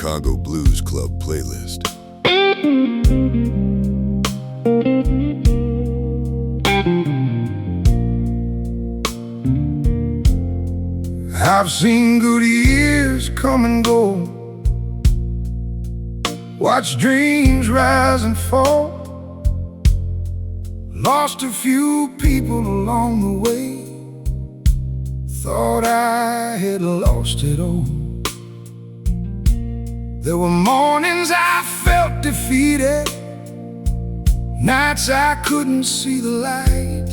Chicago Blues Club playlist. I've seen good years come and go, watched dreams rise and fall, lost a few people along the way, thought I had lost it all. There were mornings I felt defeated, nights I couldn't see the light,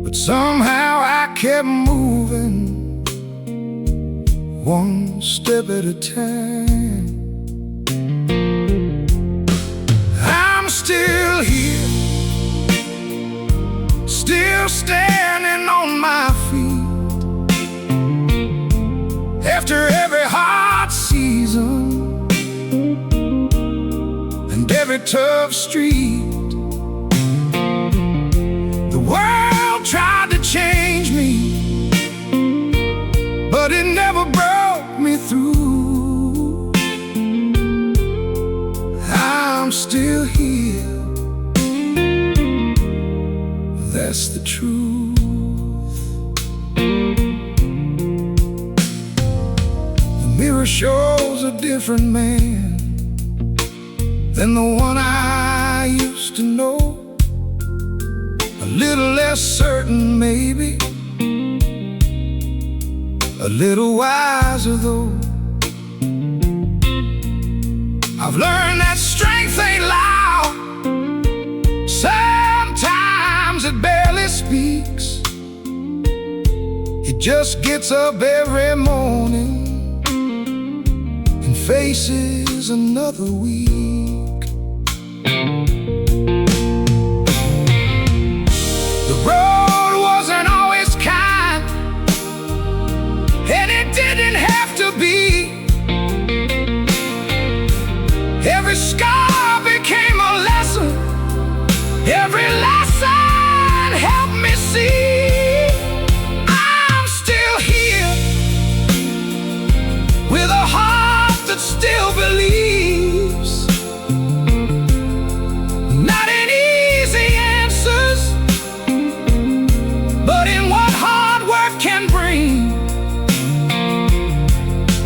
but somehow I kept moving, one step at a time. I'm still here, still standing on my feet, after every hard season and every tough street. The world tried to change me, but it never broke me through. I'm still here, that's the truth. The mirror shows a different man than the one I used to know. A little less certain maybe, a little wiser though. I've learned that strength ain't loud, sometimes it barely speaks. It just gets up every morning and faces another week. The road wasn't always kind, and it didn't have to be. Every scar became a lesson, every lesson helped me see. I'm still here, with a heart that still believes. Not in easy answers, but in what hard work can bring.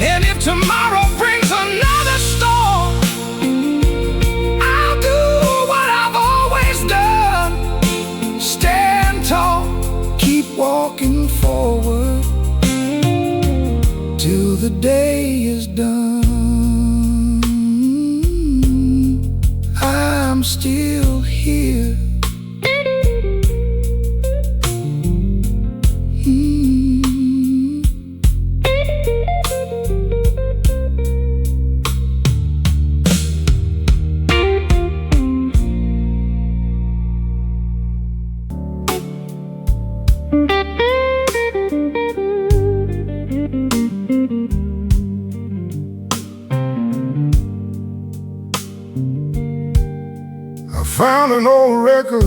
And if tomorrow brings another storm, I'll do what I've always done. Stand tall, keep walking forward, till the day is done. I'm still here. I found an old record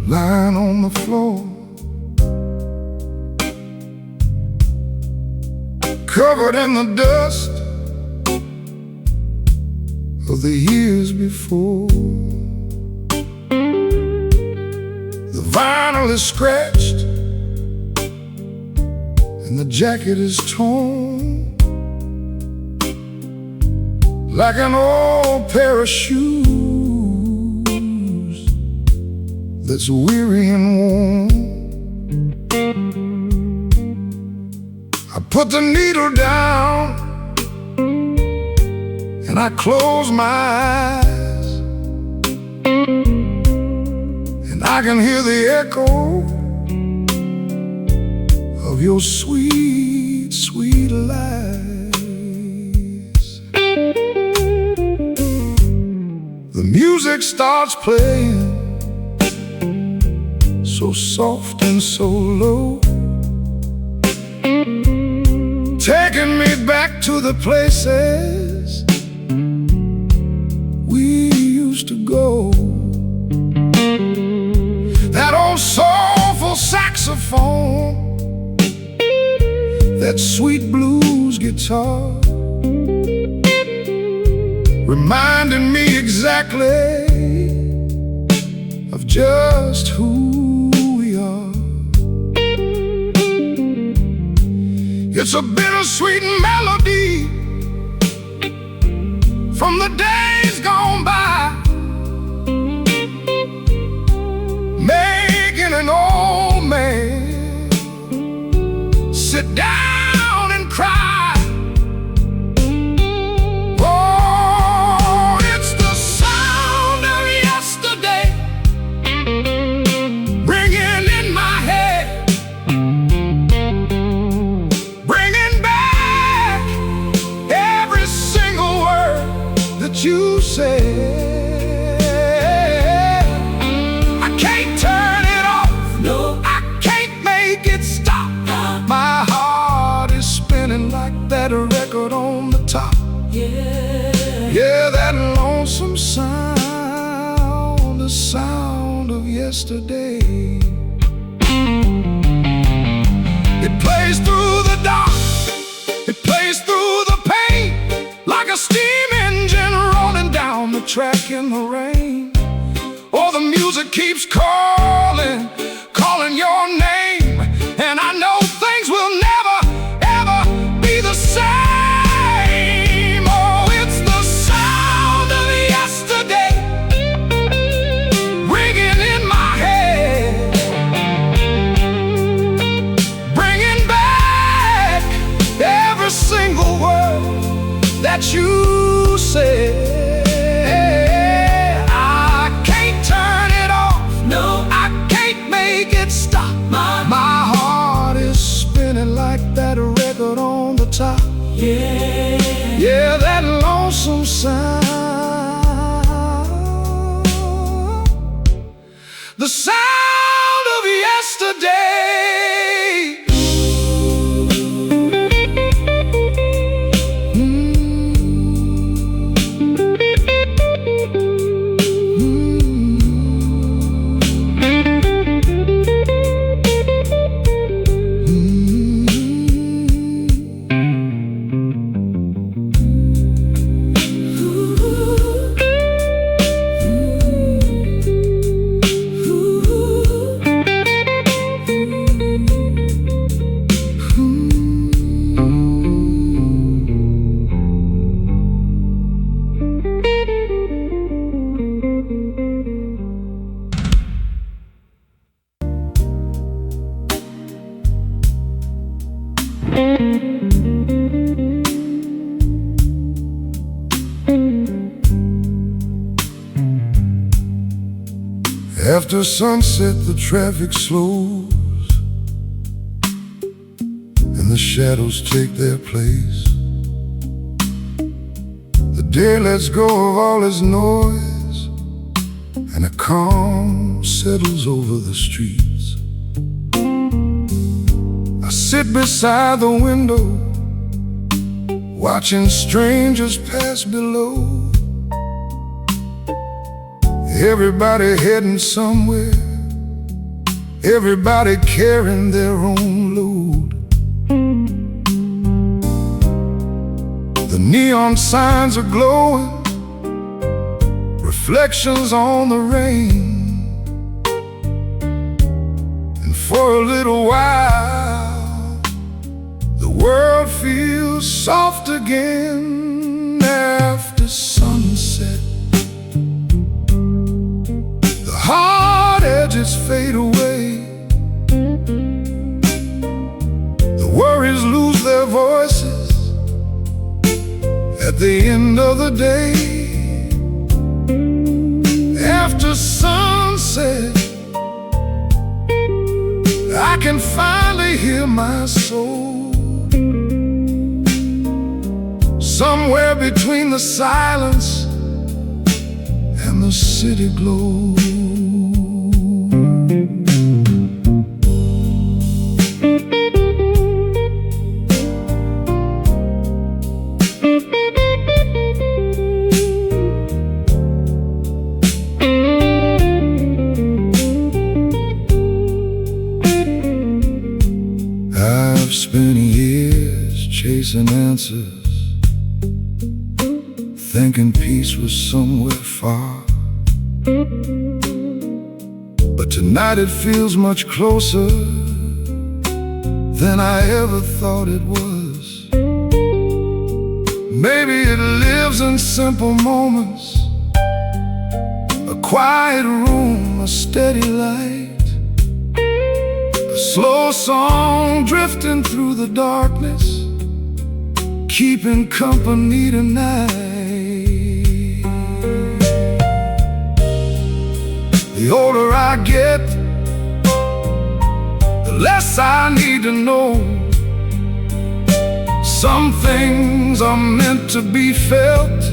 lying on the floor, covered in the dust of the years before. The vinyl is scratched and the jacket is torn, like an old pair of shoes that's weary and worn. I put the needle down and I close my eyes, and I can hear the echo of your sweet, sweet lies. The music starts playing, so soft and so low, taking me back to the places we used to go. That old soulful saxophone that that sweet blues guitar, reminding me exactly of just who we are. It's a bittersweet melody from the days gone by, making an old man sit down and cry. Oh, it's the sound of yesterday ringing in my head, bringing back every single word that you said. That record on the top, yeah, that lonesome sound, the sound of yesterday. It plays through the dark, it plays through the pain, like a steam engine rolling down the track in the rain. Oh, the music keeps calling, calling your name, and I know things will never the same. Oh, it's the sound of yesterday ringing in my head, bringing back every single word that you said. I can't turn it off, no, I can't make it stop. My heart is spinning like that record on the top. Yeah, that lonesome sound, the sound of yesterday. After sunset, the traffic slows and the shadows take their place. The day lets go of all its noise, and a calm settles over the streets. I sit beside the window, watching strangers pass below. Everybody heading somewhere, everybody carrying their own load. The neon signs are glowing, reflections on the rain. And for a little while, the world feels soft again after sunset. Hard edges fade away, the worries lose their voices at the end of the day. After sunset, I can finally hear my soul, somewhere between the silence and the city glow. I've spent years chasing answers, thinking peace was somewhere far. But tonight it feels much closer than I ever thought it was. Maybe it lives in simple moments, a quiet room, a steady light, a slow song drifting through the darkness, keeping company tonight. The older I get, the less I need to know. Some things are meant to be felt,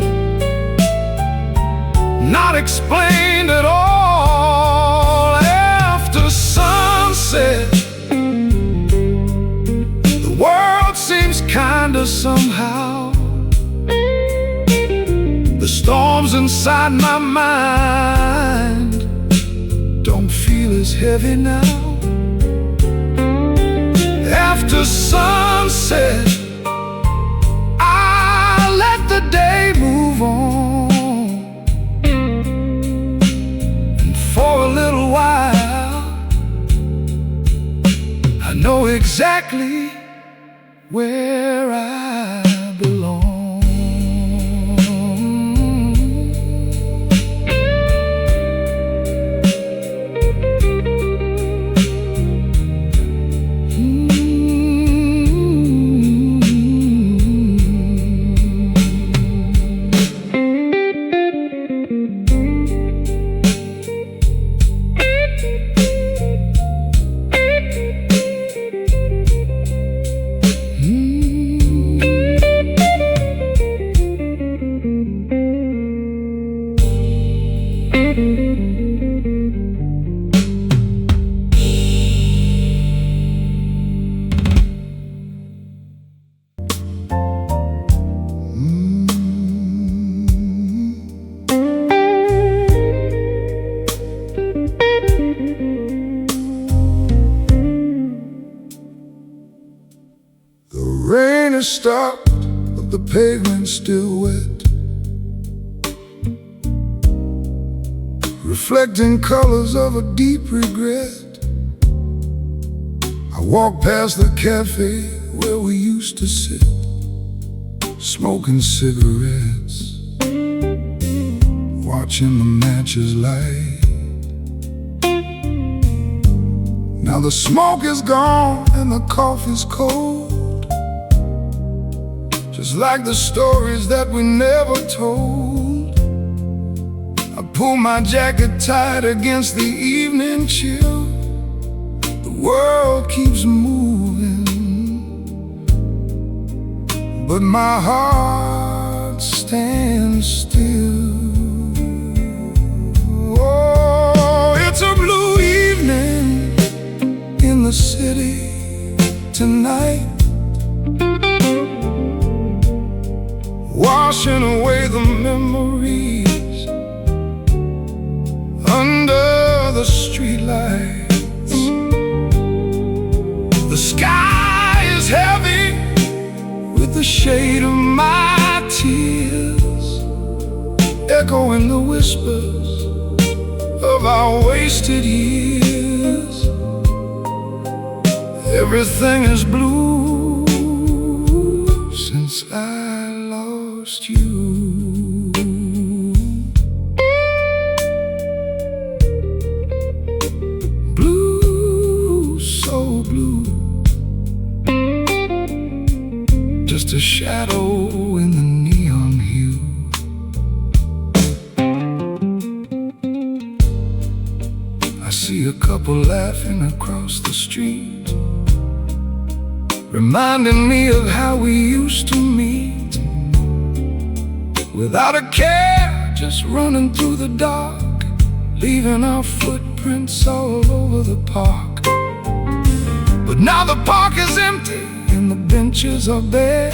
not explained at all. After sunset, the world seems kinder somehow. The storms inside my mind don't feel as heavy now. After sunset, I let the day move on. And for a little while, I know exactly where I belong. Rain has stopped, but the pavement's still wet, reflecting colors of a deep regret. I walk past the cafe where we used to sit, smoking cigarettes, watching the matches light. Now the smoke is gone and the coffee's cold, just like the stories that we never told. I pull my jacket tight against the evening chill. The world keeps moving, but my heart stands still. Oh, it's a blue evening in the city tonight, washing away the memories under the streetlights. The sky is heavy with the shade of my tears, echoing the whispers of our wasted years. Everything is blue since I lost you. Blue, so blue, just a shadow in the neon hue. I see a couple laughing across the street, reminding me of how we used to meet, without a care, just running through the dark, leaving our footprints all over the park. But now the park is empty and the benches are bare.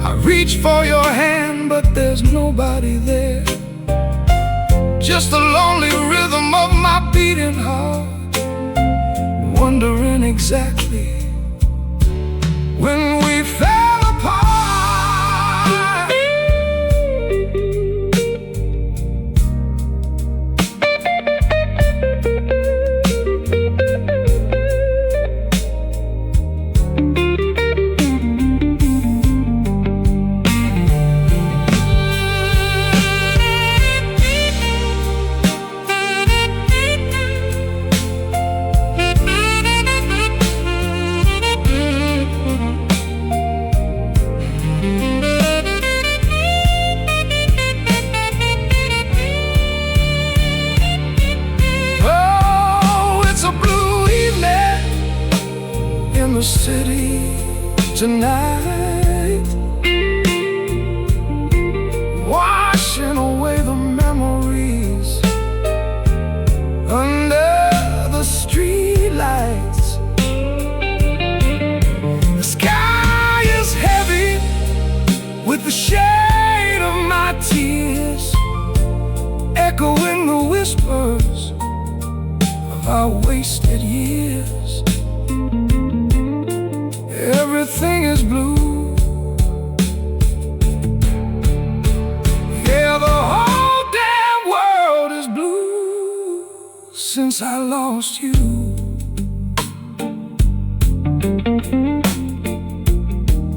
I reach for your hand, but there's nobody there, just the lonely rhythm of my beating heart, wondering exactly the city tonight, washing away the memories under the streetlights. The sky is heavy with the shade of my tears, echoing the whispers of our wasted years. Everything is blue. Yeah, the whole damn world is blue since I lost you.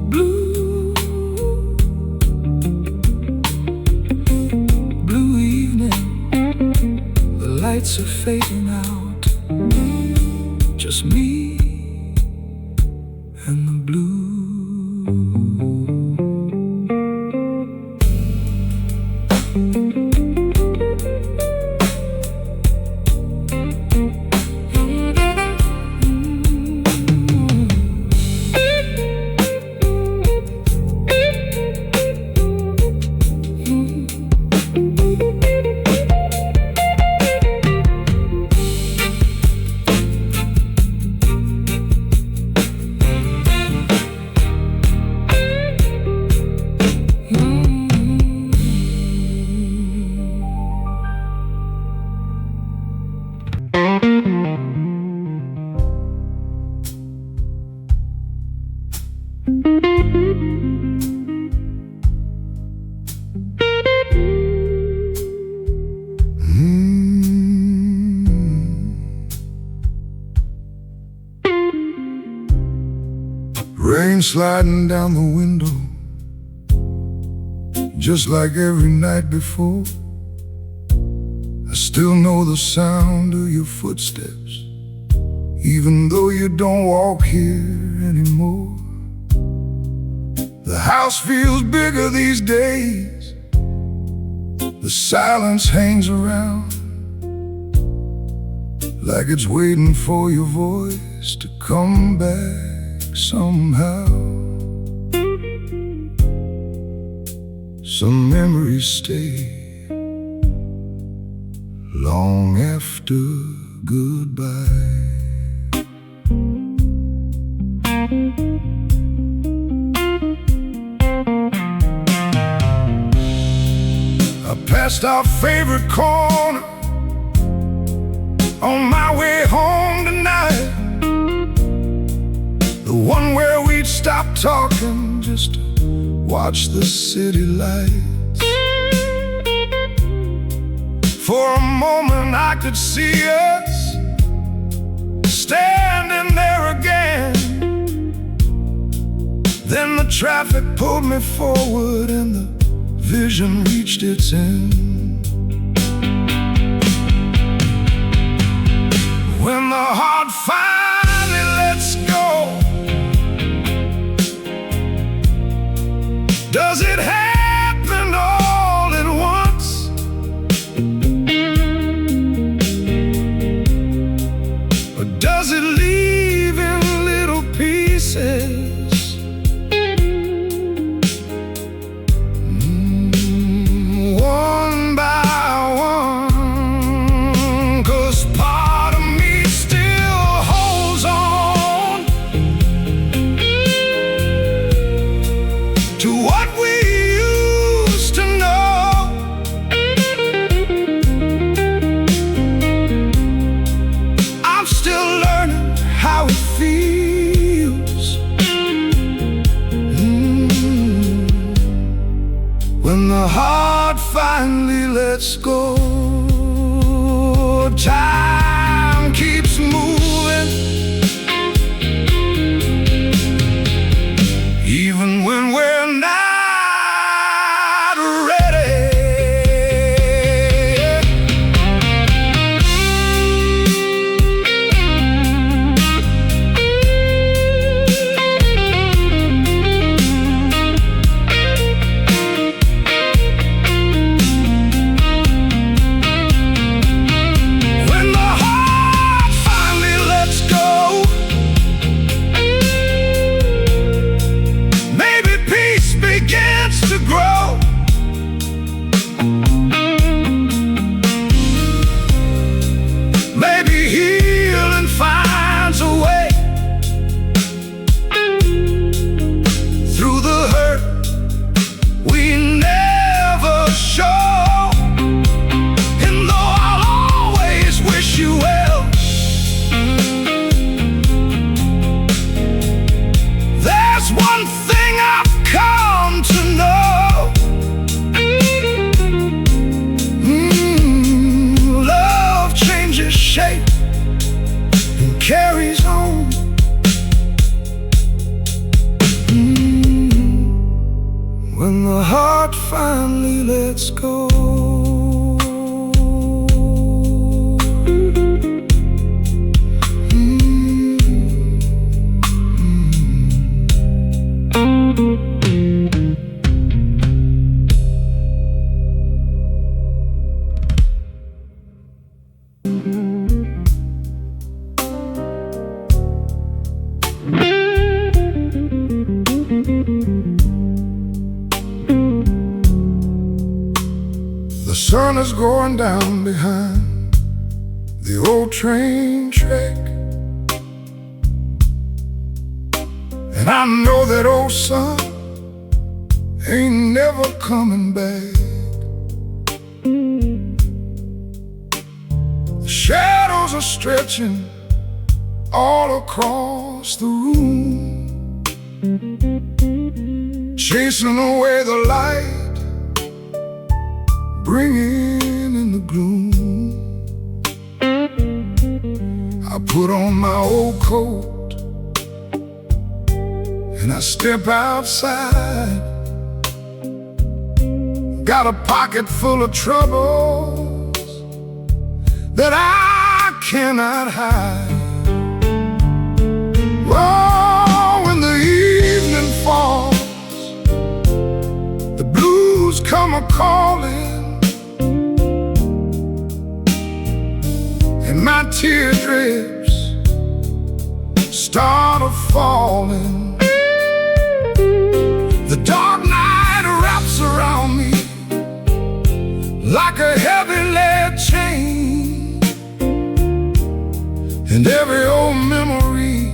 Blue, blue evening, the lights are fading out, just me and the blue. Rain sliding down the window, just like every night before. I still know the sound of your footsteps, even though you don't walk here anymore. The house feels bigger these days. The silence hangs around, like it's waiting for your voice to come back somehow. Some memories stay long after goodbye. I passed our favorite corner on my way home tonight, the one where we'd stop talking just to watch the city lights. For a moment I could see us standing there again. Then the traffic pulled me forward and the vision reached its end. When the heart finally lets go, does it happen all at once? Or does it leave in little pieces? One by one, 'cause part of me still holds on to what we used to know. I'm still learning how it feels when the heart finally lets go. Time keeps moving, even when we're not ready. When the memories home. When the heart finally lets go. The sun is going down behind the old train track, and I know that old sun ain't never coming back. The shadows are stretching all across the room, chasing away the light, bringing in the gloom. I put on my old coat and I step outside. Got a pocket full of troubles that I cannot hide. Oh, when the evening falls, the blues come a-calling, and my teardrops start a-falling. The dark night wraps around me like a heavy lead chain, and every old memory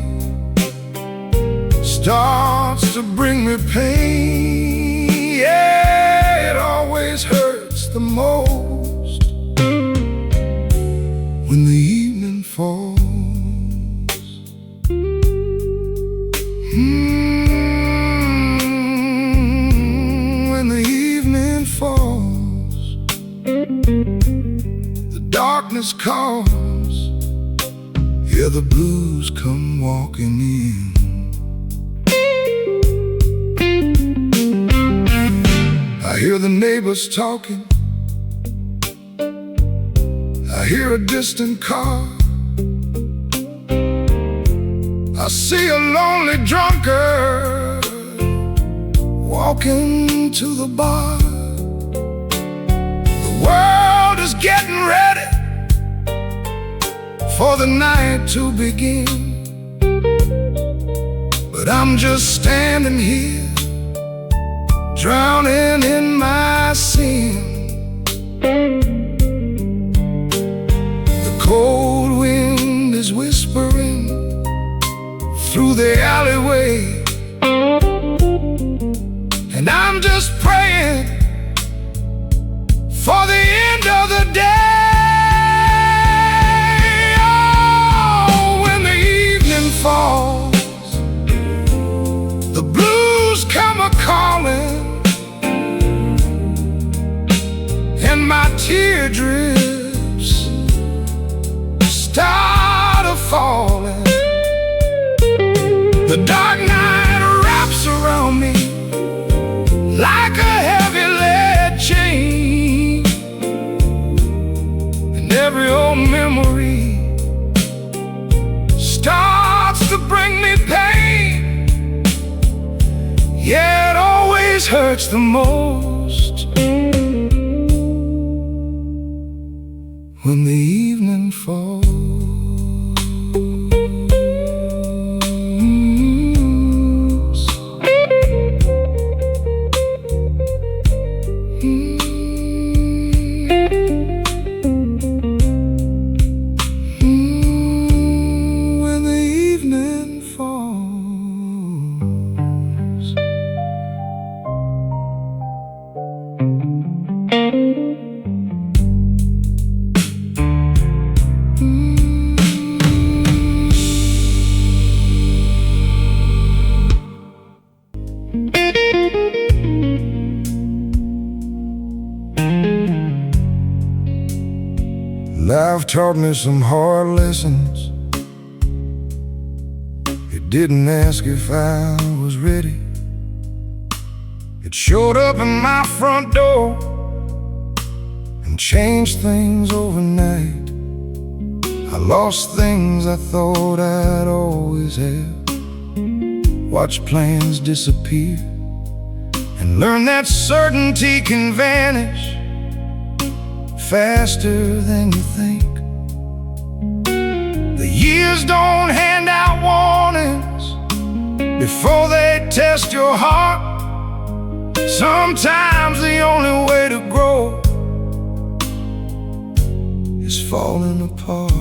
starts to bring me pain. Yeah, it always hurts the most when the evening falls. When the evening falls, the darkness calls. Yeah, the blues come walking in. I hear the neighbors talking, I hear a distant car, I see a lonely drunkard walking to the bar. The world is getting ready for the night to begin, but I'm just standing here, drowning in my sin. The cold wind is whispering through the alleyway, and I'm just praying for the end of the day. Oh, when the evening falls, the blues come a-calling, and my teardrops start a-falling. The dark night wraps around me like a heavy lead chain, and every old memory starts to bring me pain. Yeah, it always hurts the most when the evening falls. When the evening falls. Life taught me some hard lessons, It didn't ask if I was ready. It showed up at my front door and changed things overnight. I lost things I thought I'd always have, watched plans disappear, and learned that certainty can vanish faster than you think. The years don't hand out warnings before they test your heart. Sometimes the only way to grow is falling apart.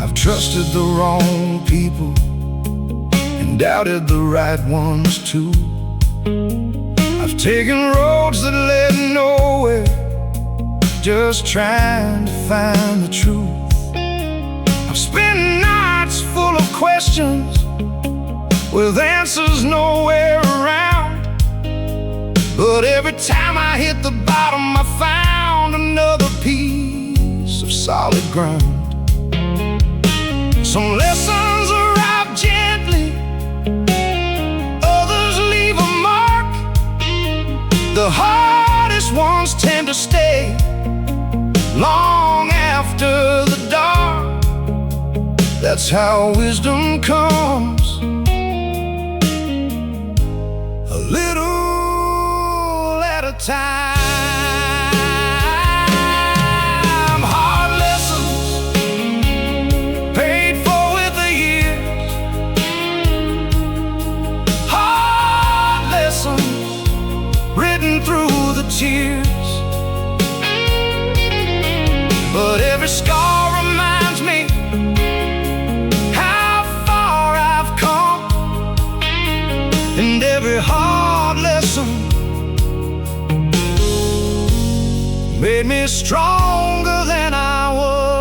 I've trusted the wrong people and doubted the right ones too. I've taken roads that led nowhere, just trying to find the truth. I've spent nights full of questions with answers nowhere around, but every time I hit the bottom I found another piece of solid ground. Some lessons arrive gently, others leave a mark. The hardest ones tend to stay long after the dark. That's how wisdom comes, a little at a time. Hard lessons paid for with the years, hard lessons written through the tears. But every scar reminds me how far I've come, and every hard lesson made me stronger than I was.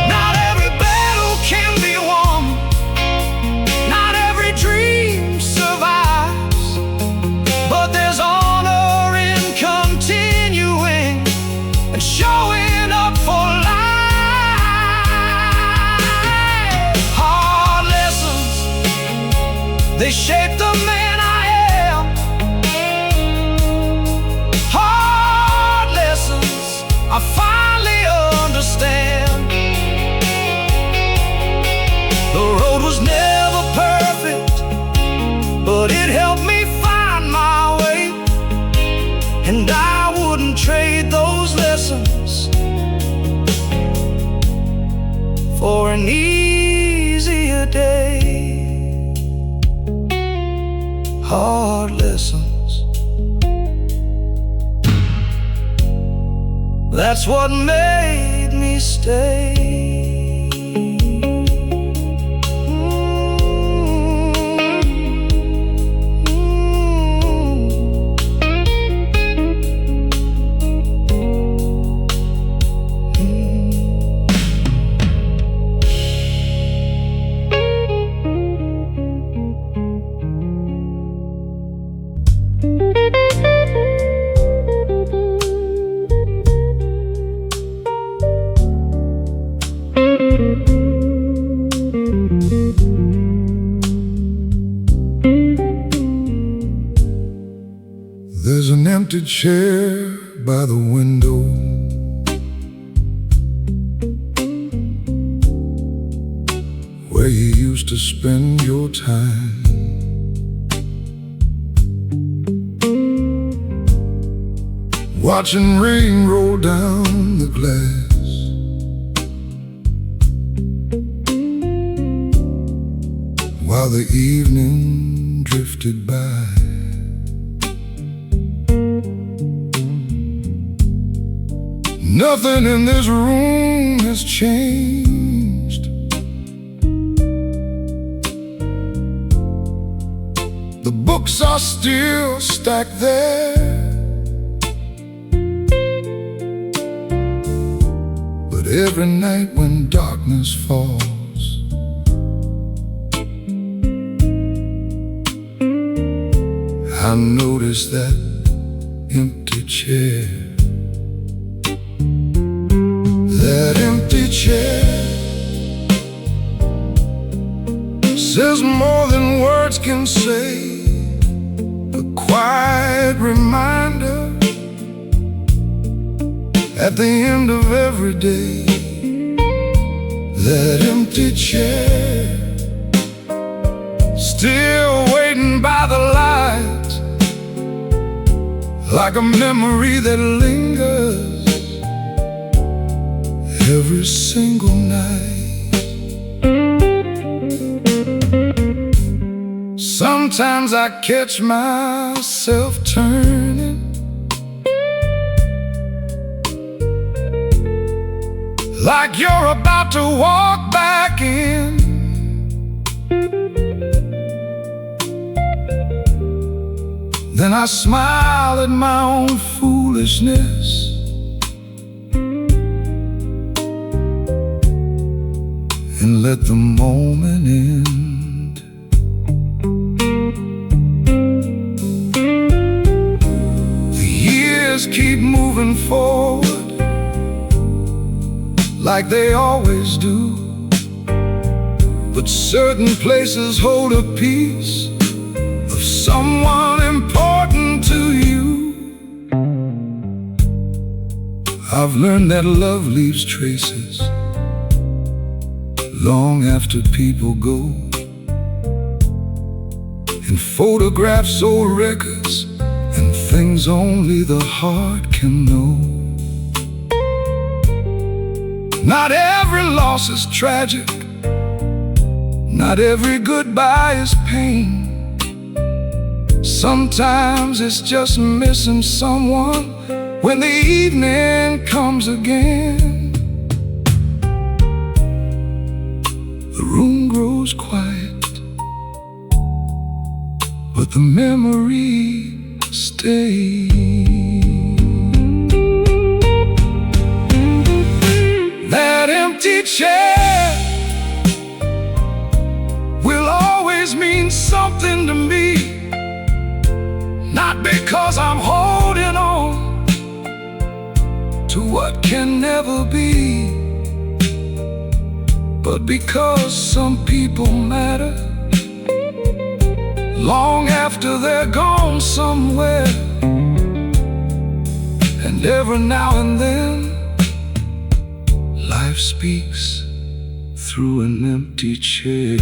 Not every battle can be won, not every dream survives, but there's honor in continuing and showing up for life. Hard lessons, they shape the man I am. Hard lessons, I finally understand. The road was never perfect, but it helped me find my way, and I wouldn't trade those lessons for an easier day. Hard lessons, that's what made me stay. There's an empty chair by the window, where you used to spend your time. Watching rain roll down the glass, while the evening drifted by. Nothing in this room has changed. The books are still stacked there, every night when darkness falls. I notice that empty chair. That empty chair says more than words can say. A quiet reminder at the end of every day. That empty chair, still waiting by the light, like a memory that lingers every single night. Sometimes I catch myself turning, like you're about to walk back in. Then I smile at my own foolishness and let the moment end. The years keep moving forward like they always do, but certain places hold a piece of someone important to you. I've learned that love leaves traces long after people go, in photographs, old records, and things only the heart can know. Not every loss is tragic, not every goodbye is pain. Sometimes it's just missing someone when the evening comes again. The room grows quiet, but the memory stays. That empty chair will always mean something to me, not because I'm holding on to what can never be, but because some people matter long after they're gone somewhere. And every now and then life speaks through an empty chair.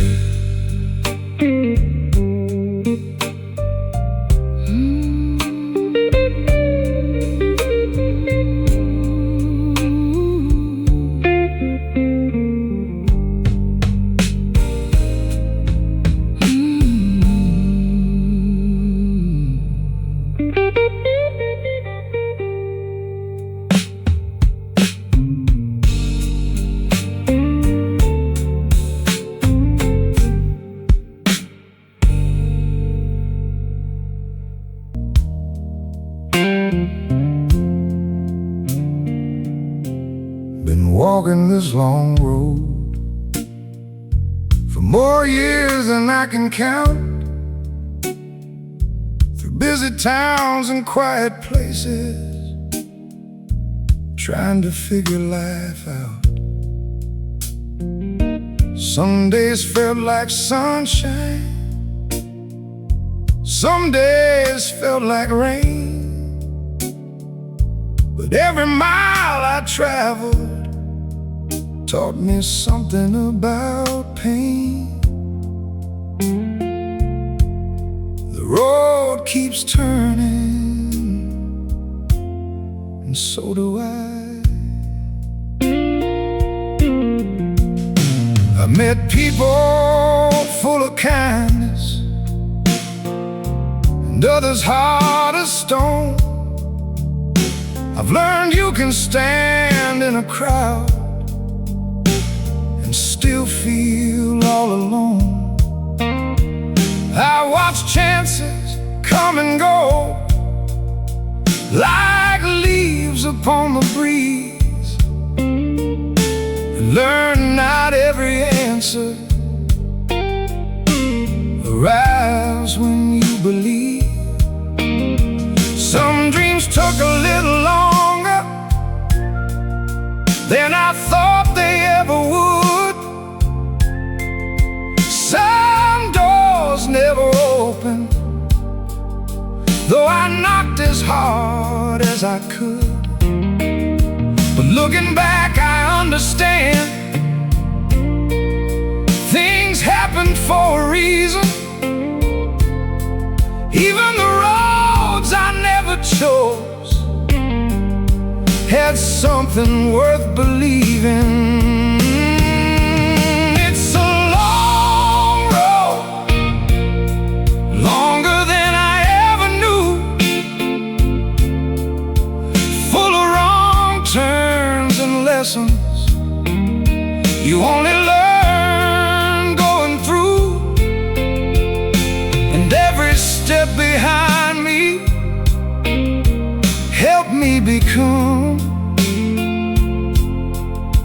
Been walking this long road for more years than I can count, through busy towns and quiet places, trying to figure life out. Some days felt like sunshine, some days felt like rain, but every mile I traveled taught me something about pain. The road keeps turning, and so do I. I met people full of kindness, and others hard as stone. I've learned you can stand in a crowd and still feel all alone. I watch chances come and go like leaves upon the breeze, learn not every answer arrives when you believe. Some dreams took a little longer than I thought they ever would. Some doors never opened, though I knocked as hard as I could. But looking back, I understand things happened for a reason. Even the roads I never chose had something worth believing. It's a long road, longer than I ever knew, full of wrong turns and lessons you only learn going through. And every step behind me helped me become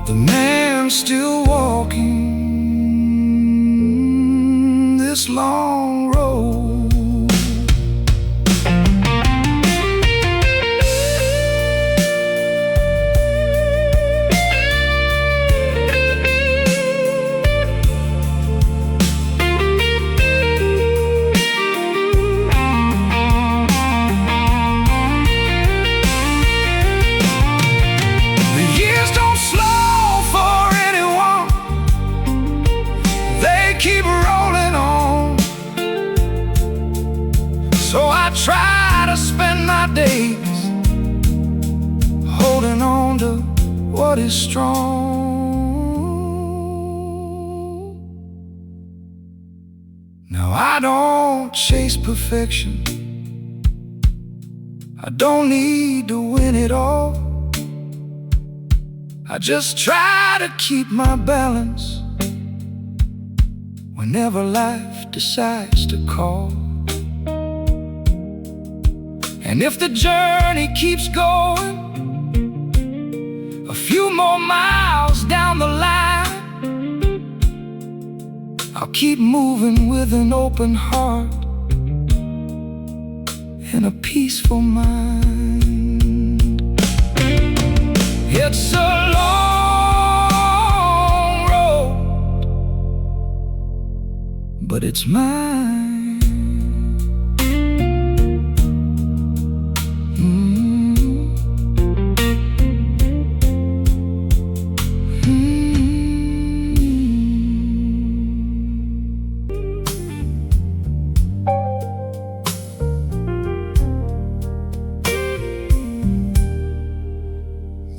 the man still walking this long road. Keep rolling on. So I try to spend my days holding on to what is strong. Now I don't chase perfection, I don't need to win it all. I just try to keep my balance whenever life decides to call. And if the journey keeps going a few more miles down the line, I'll keep moving with an open heart and a peaceful mind. It's a long road, but it's mine.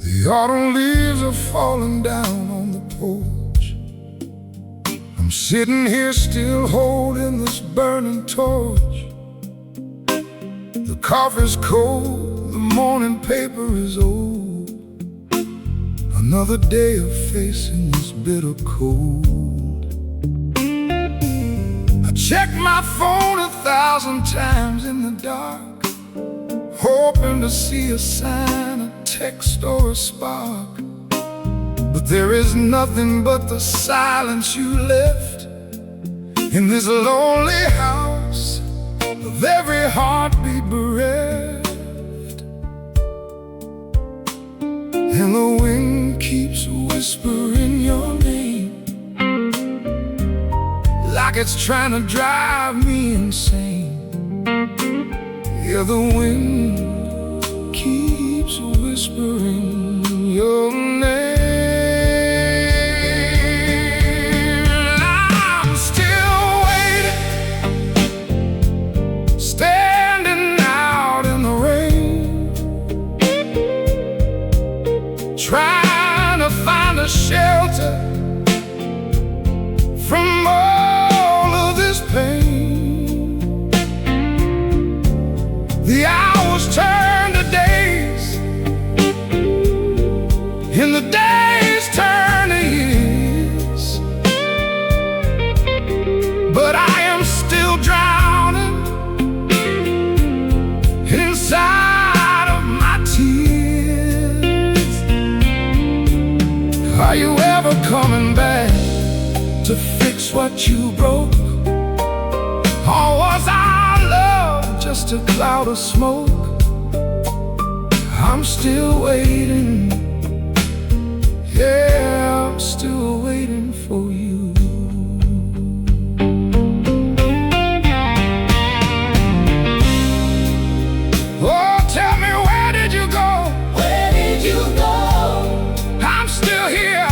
The autumn leaves are falling down on the porch. I'm sitting here still holding this burning torch. The coffee's cold, the morning paper is old. Another day of facing this bitter cold. I checked my phone 1,000 times in the dark, hoping to see a sign, a text or a spark. But there is nothing but the silence you left in this lonely house of every heartbeat bereft. And the wind keeps whispering your name, like it's trying to drive me insane. Yeah, the wind keeps whispering your name. I'm still waiting, standing out in the rain, trying to find a shelter from all of this pain. The hours turn to days ever coming back to fix what you broke? Or was our love just a cloud of smoke? I'm still waiting, yeah, I'm still waiting for you. Oh, tell me, where did you go? Where did you go? I'm still here,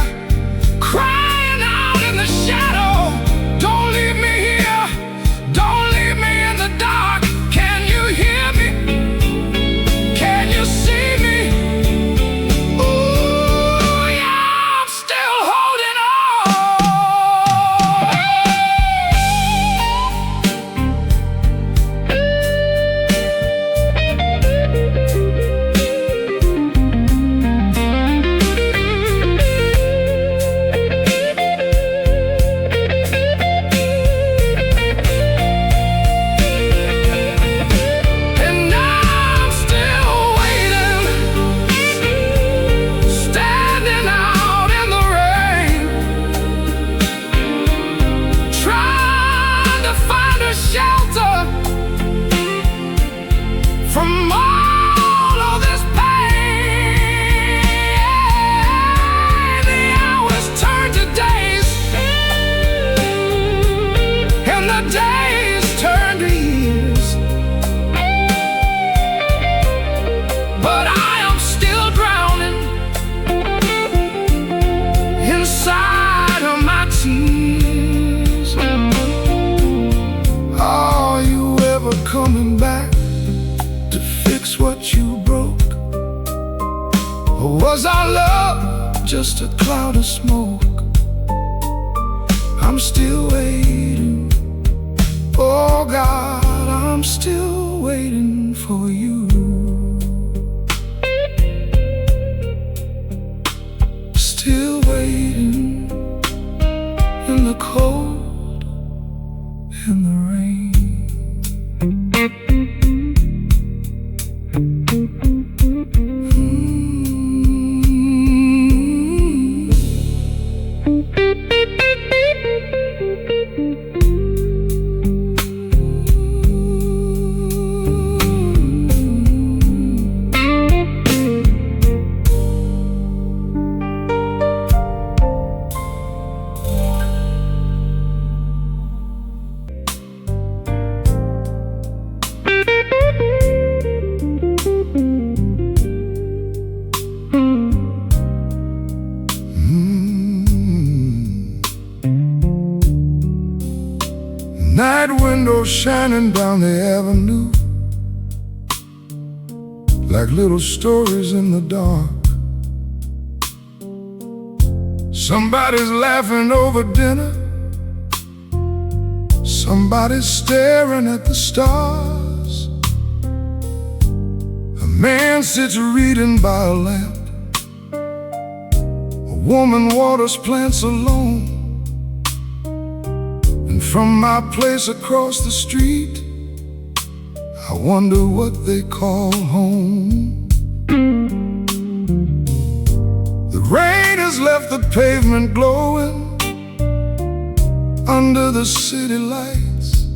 crying out in the shadow. Don't leave me here, don't leave me in the dark. Can you hear me? Can you see me? Ooh, yeah, I'm still holding shelter from all of this pain. The hours turn to days, and the days turn to years. But I am still drowning inside of my tears. Are you ever coming back to fix what you broke? Or was our love just a cloud of smoke? I'm still waiting, oh God, I'm still waiting for you. Still waiting in the cold and the rain. Night windows shining down the avenue, like little stories in the dark. Somebody's laughing over dinner, somebody's staring at the stars. A man sits reading by a lamp, a woman waters plants alone. From my place across the street, I wonder what they call home. The rain has left the pavement glowing under the city lights,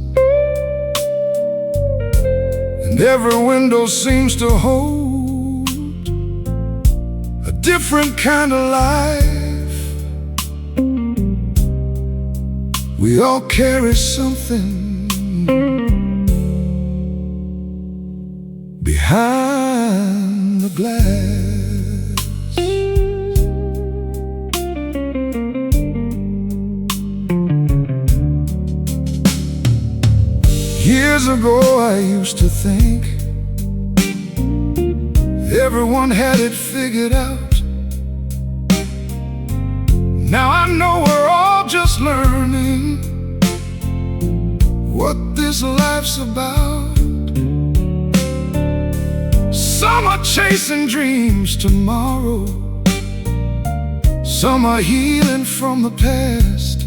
and every window seems to hold a different kind of life. We all carry something behind the glass. Years ago I used to think everyone had it figured out. Now I know we're all just learning what this life's about. Some are chasing dreams tomorrow, some are healing from the past,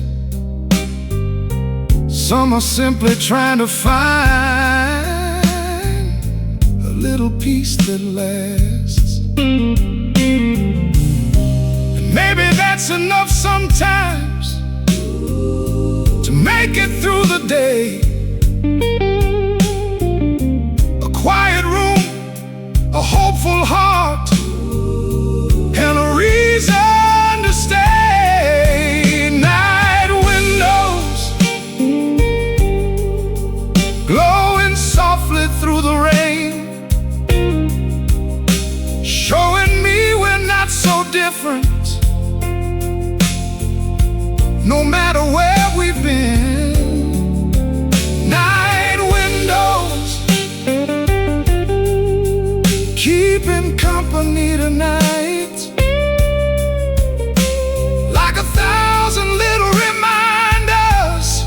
some are simply trying to find a little peace that lasts. And maybe that that's enough sometimes to make it through the day. A quiet room, a hopeful heart, and a reason to stay. Night windows glowing softly through the rain, showing me we're not so different, no matter where we've been. Night windows keeping company tonight, like 1,000 little reminders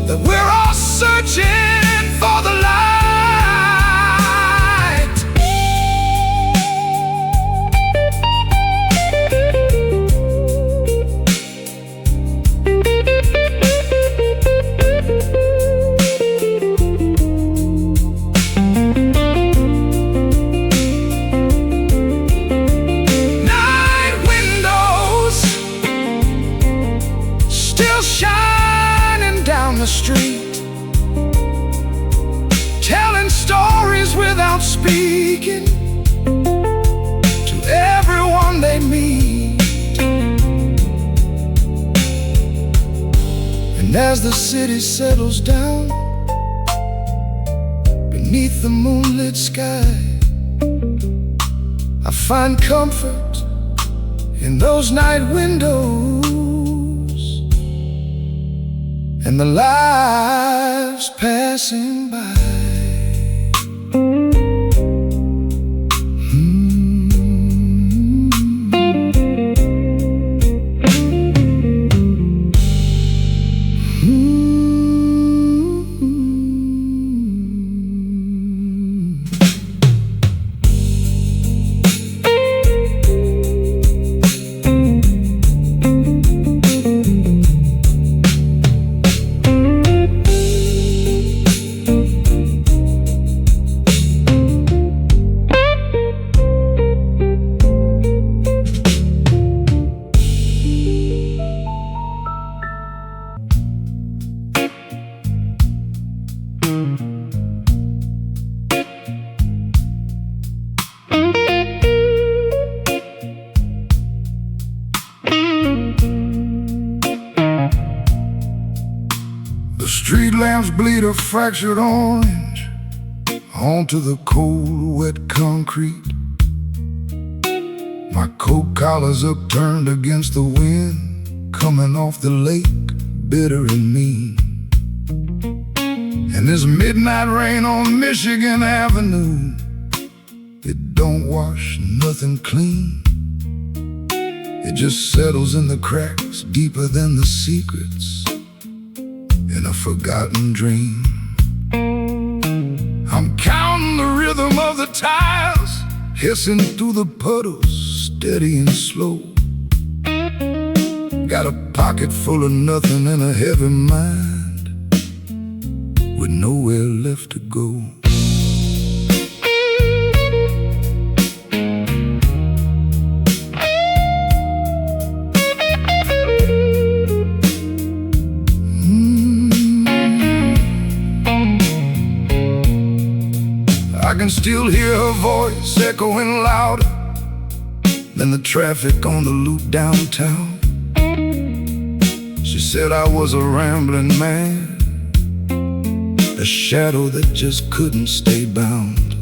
that we're all searching for the light. Night windows still shining down the street, telling stories without speaking to everyone they meet. And as the city settles down beneath the moonlit sky, I find comfort in those night windows and the lives passing by. The street lamps bleed a fractured orange onto the cold, wet concrete. My coat collar's upturned against the wind, coming off the lake, bitter and mean. And this midnight rain on Michigan Avenue, it don't wash nothing clean. It just settles in the cracks deeper than the secrets in a forgotten dream. I'm counting the rhythm of the tiles, hissing through the puddles, steady and slow. Got a pocket full of nothing and a heavy mind with nowhere left to go. I can still hear her voice echoing louder than the traffic on the loop downtown. She said I was a rambling man, a shadow that just couldn't stay bound.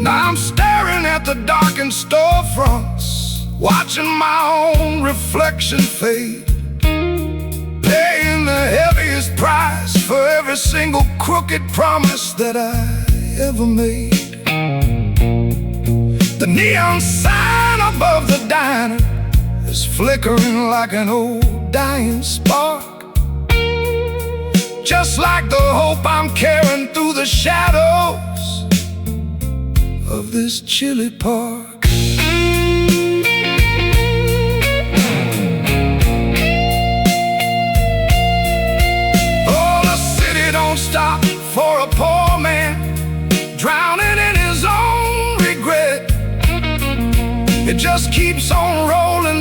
Now I'm staring at the darkened storefronts, watching my own reflection fade, paying the heaviest price for every single crooked promise that I ever made. The neon sign above the diner is flickering like an old dying spark, just like the hope I'm carrying through the shadows of this chilly park. Oh, the city don't stop for a poor man drowning in his own regret. It just keeps on rolling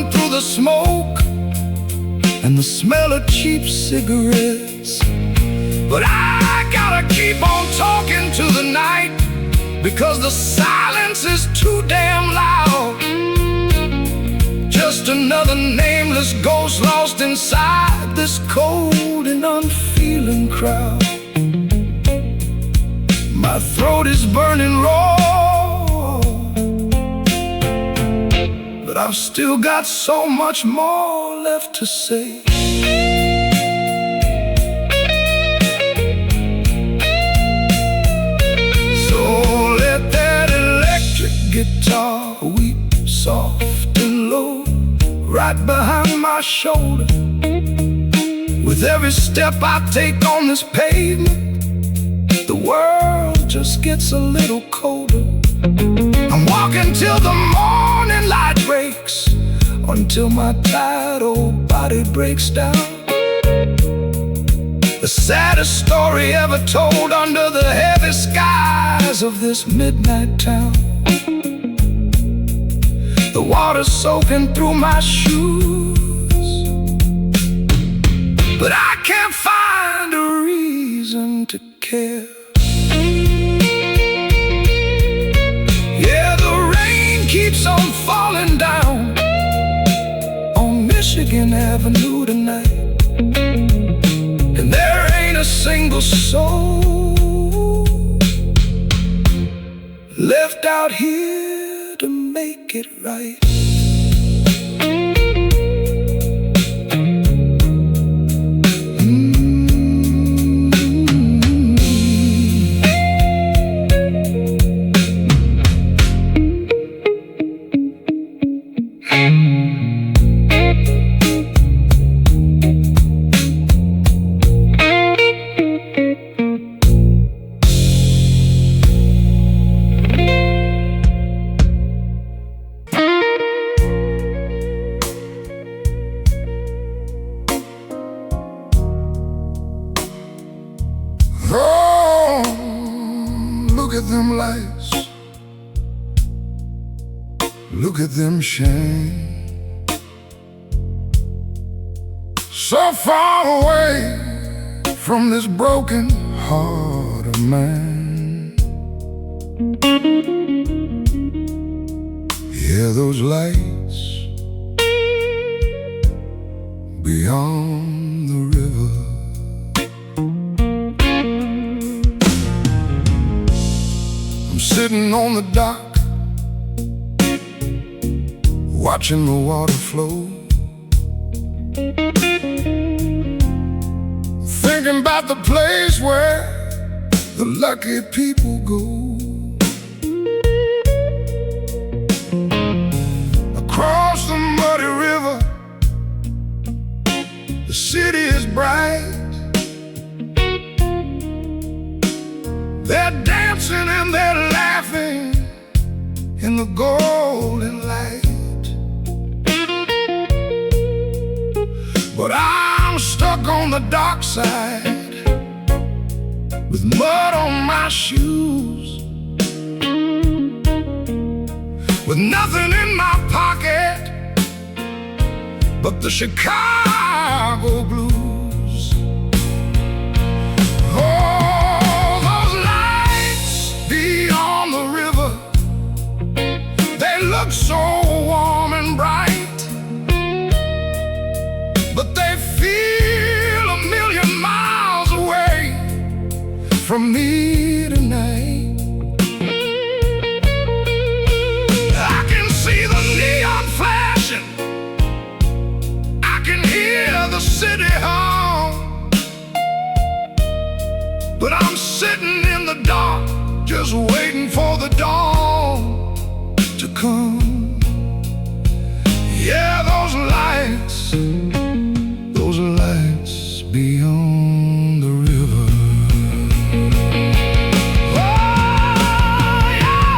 smoke and the smell of cheap cigarettes. But I gotta keep on talking to the night, because the silence is too damn loud. Just another nameless ghost lost inside this cold and unfeeling crowd. My throat is burning raw, but I've still got so much more left to say. So let that electric guitar weep soft and low right behind my shoulder. With every step I take on this pavement, the world just gets a little colder. I'm walking till the morning light breaks, until my tired old body breaks down. The saddest story ever told under the heavy skies of this midnight town. The water soaking through my shoes, but I can't find a reason to care. Yeah, the rain keeps on falling down on Michigan Avenue tonight, and there ain't a single soul left out here to make it right. Oh, look at them lights, look at them shine, so far away from this broken heart of mine. Yeah, those lights beyond the river. Sitting on the dock, watching the water flow, thinking about the place where the lucky people go. Across the muddy river, the city is bright. They're dancing and they're laughing in the golden light. But I'm stuck on the dock side with mud on my shoes, with nothing in my pocket but the Chicago blues. Look so warm and bright, but they feel a million miles away from me tonight. I can see the neon flashing, I can hear the city hum, but I'm sitting in the dark, just waiting for the dawn to come. Yeah, those lights beyond the river. Oh, yeah.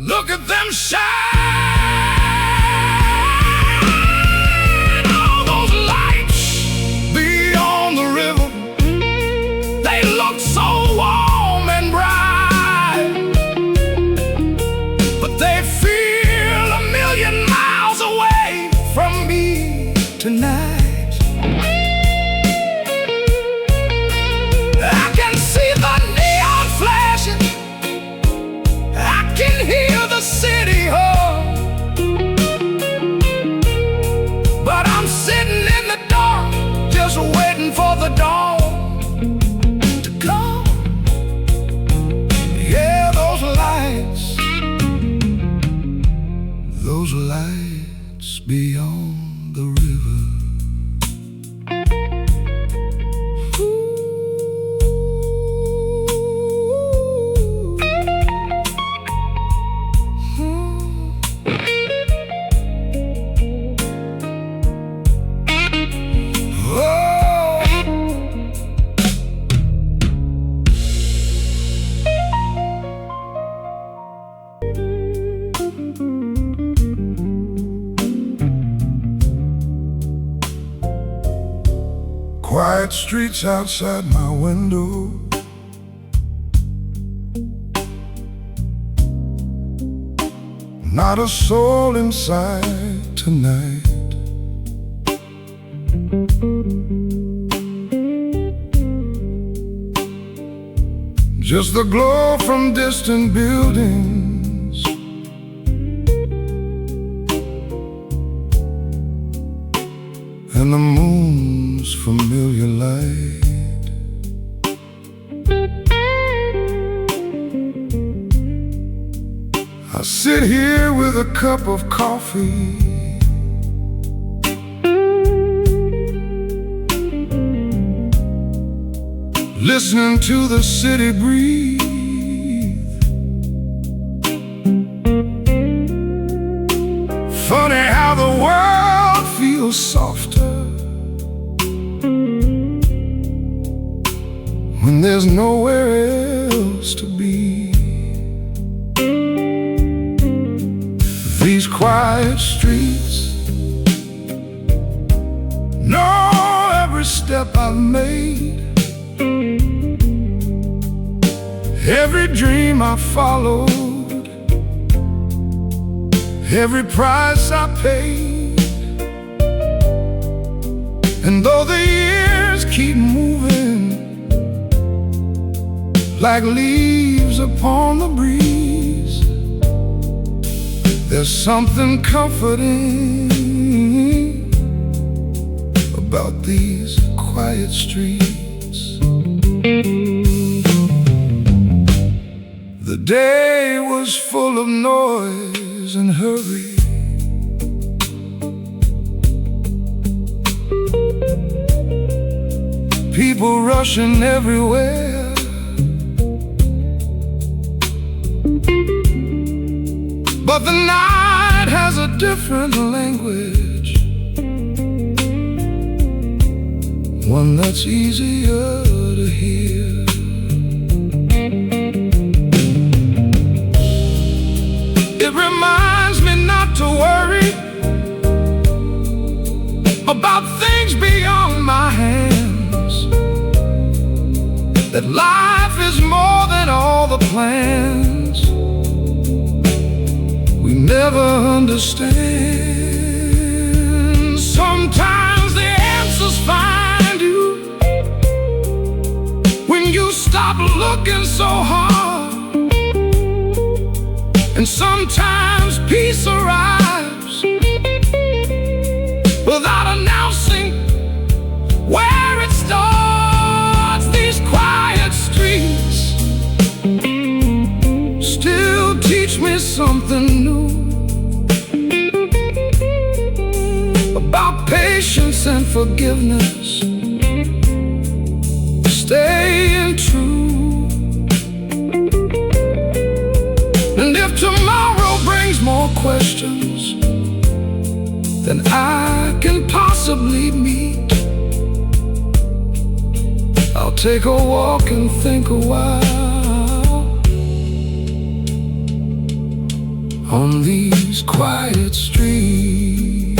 Look at them shine. All those lights beyond the river, they look so warm and bright, but they feel a million miles away from me tonight. I can see the neon flashing, I can hear the city hum, but I'm sitting in the dark, just waiting for the dawn to come. Yeah, those lights beyond the river. Quiet streets outside my window, not a soul inside tonight. Just the glow from distant buildings, and the moon's familiar light. I sit here with a cup of coffee, listening to the city breathe. Funny how the world feels softer when there's nowhere else to be. These quiet streets know every step I've made, every dream I followed, every price I paid. And though the years keep moving like leaves upon the breeze, there's something comforting about these quiet streets. The day was full of noise and hurry, people rushing everywhere. But the night has a different language, one that's easier to hear. It reminds me not to worry about things beyond my hands, that life is more than all the plans we never understand. Sometimes the answers find you when you stop looking so hard, and sometimes peace arrives without announcing where it starts. These quiet streets still teach me something new about patience and forgiveness, staying true. And if tomorrow brings more questions than I can possibly meet, I'll take a walk and think a while. on these quiet streets.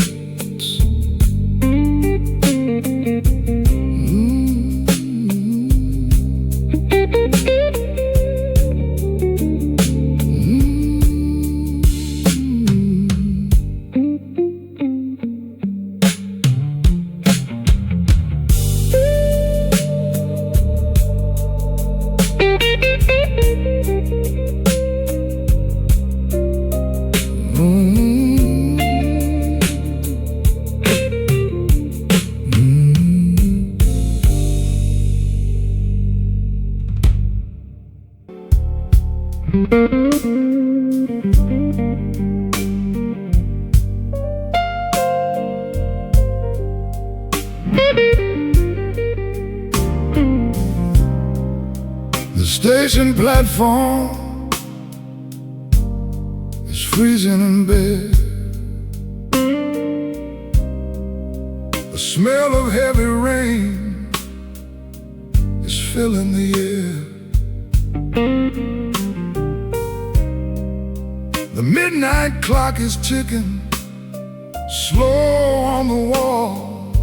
The station platform is freezing in bed. The smell of heavy rain is filling the air. The midnight clock is ticking slow on the wall.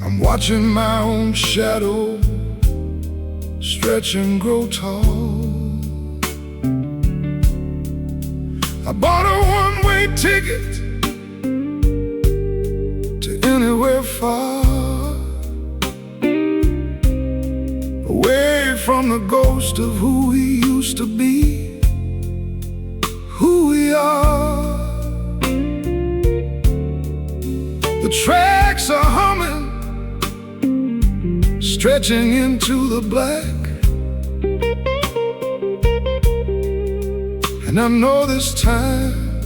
I'm watching my own shadow stretch and grow tall. I bought a one-way ticket to anywhere far, away from the ghost of who we used to be, who we are. The tracks are humming, stretching into the black. And I know this time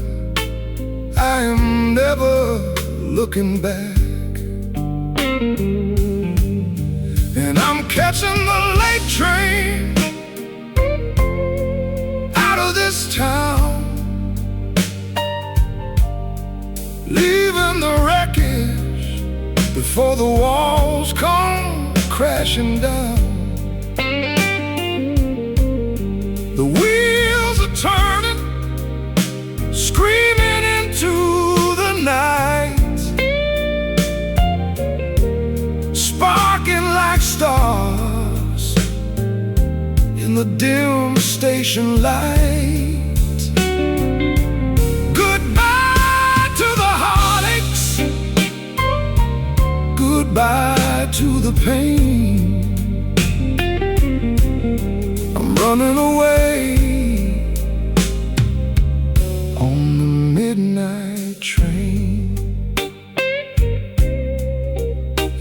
I am never looking back. And I'm catching the late train out of this town, leaving the wreckage before the walls come crashing down. The wheels are turning, screaming into the night, sparking like stars in the dim station light. Goodbye to the heartaches, goodbye to the pain. I'm running away on the midnight train.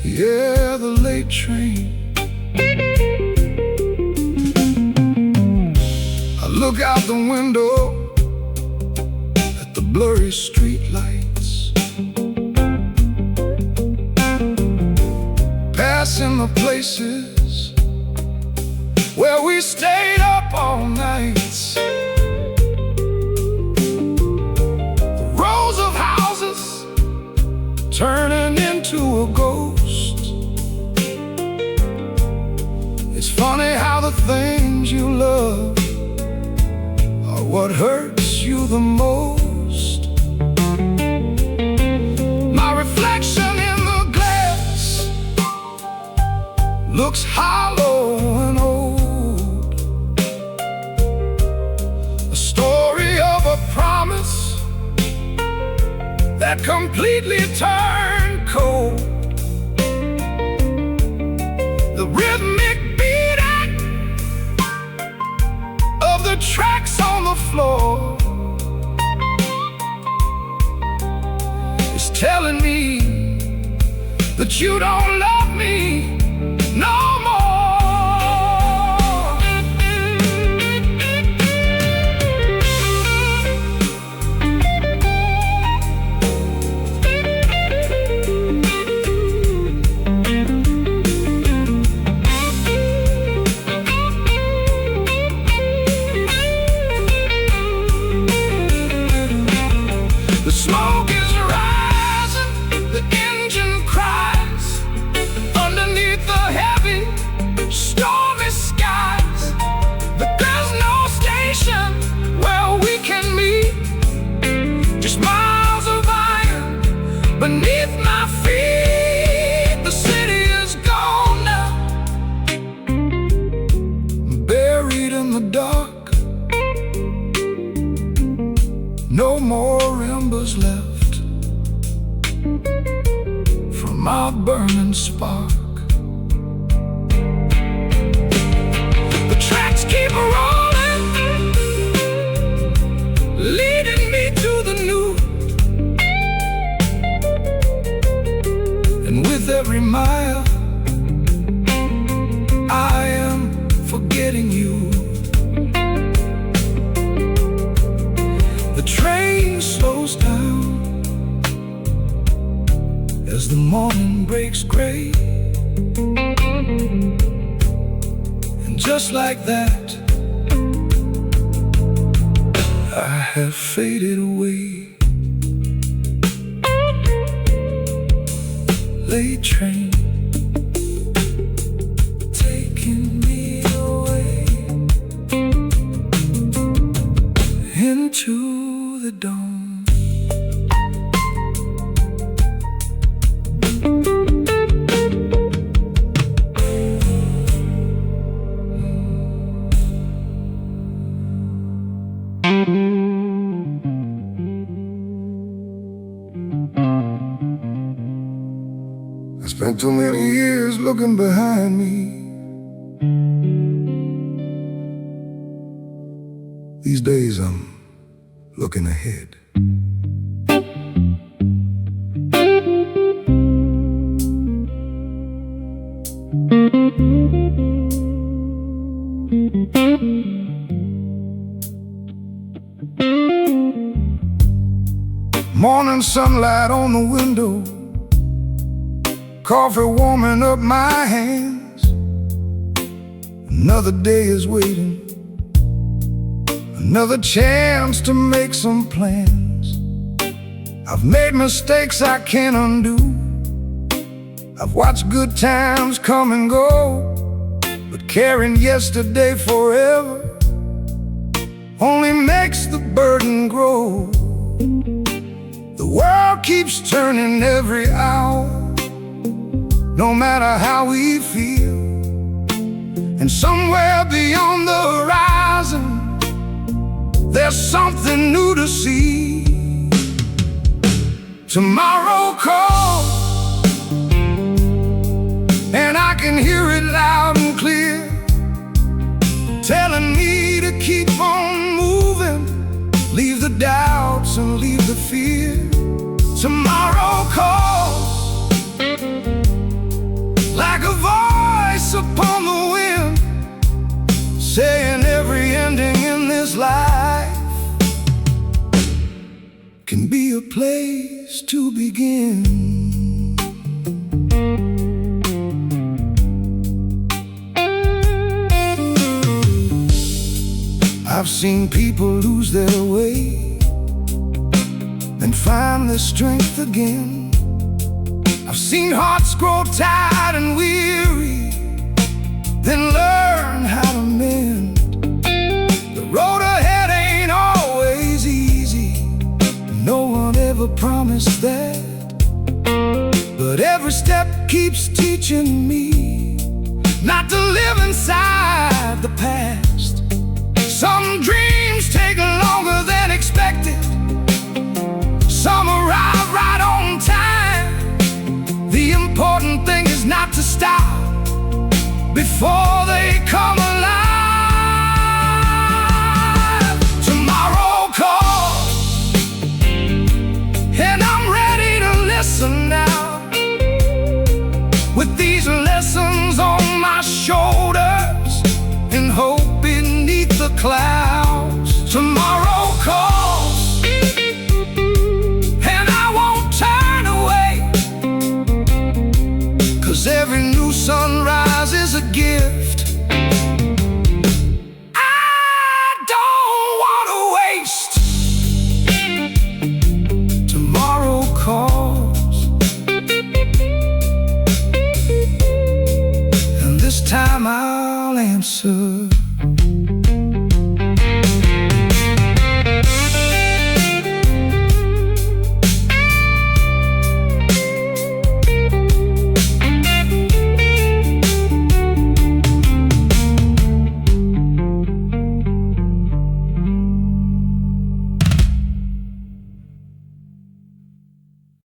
Yeah, the late train. I look out the window at the blurry street lights, passing the places where we stayed up all night. The rows of houses turning into a ghost. It's funny how the things you love are what hurts you the most. My reflection in the glass looks hollow and old, a story of a promise that completely turned cold. The rhythmic beating of the tracks on the floor is telling me that you don't love me no more. The smoke is rising, the engine cries, in the dark. No more embers left from our burning spark. The tracks keep rolling, leading me to the new. And with every mile, I am forgetting you. The train slows down as the morning breaks gray. And just like that, I have faded away. Late train, taking me away into the dawn. I spent too many years looking behind me. These days I'm looking ahead. Morning sunlight on the window, coffee warming up my hands. Another day is waiting, another chance to make some plans. I've made mistakes I can't undo. I've watched good times come and go, but carrying yesterday forever only makes the burden grow. The world keeps turning every hour, no matter how we feel. And somewhere beyond the horizon, there's something new to see. Tomorrow calls, and I can hear it loud and clear, telling me to keep on moving, leave the doubts and leave the fear. Tomorrow calls, like a voice upon the wind, saying every ending in this life can be a place to begin. I've seen people lose their way and find their strength again. I've seen hearts grow tired and weary, then learn how to mend. The road ahead ain't always easy, no one ever promised that. But every step keeps teaching me not to live inside the past. Some dreams take longer than expected, some arrive right on time. The important thing is not to stop before they come alive. Tomorrow calls, and I'm ready to listen now. With these lessons on my shoulders and hope beneath the clouds.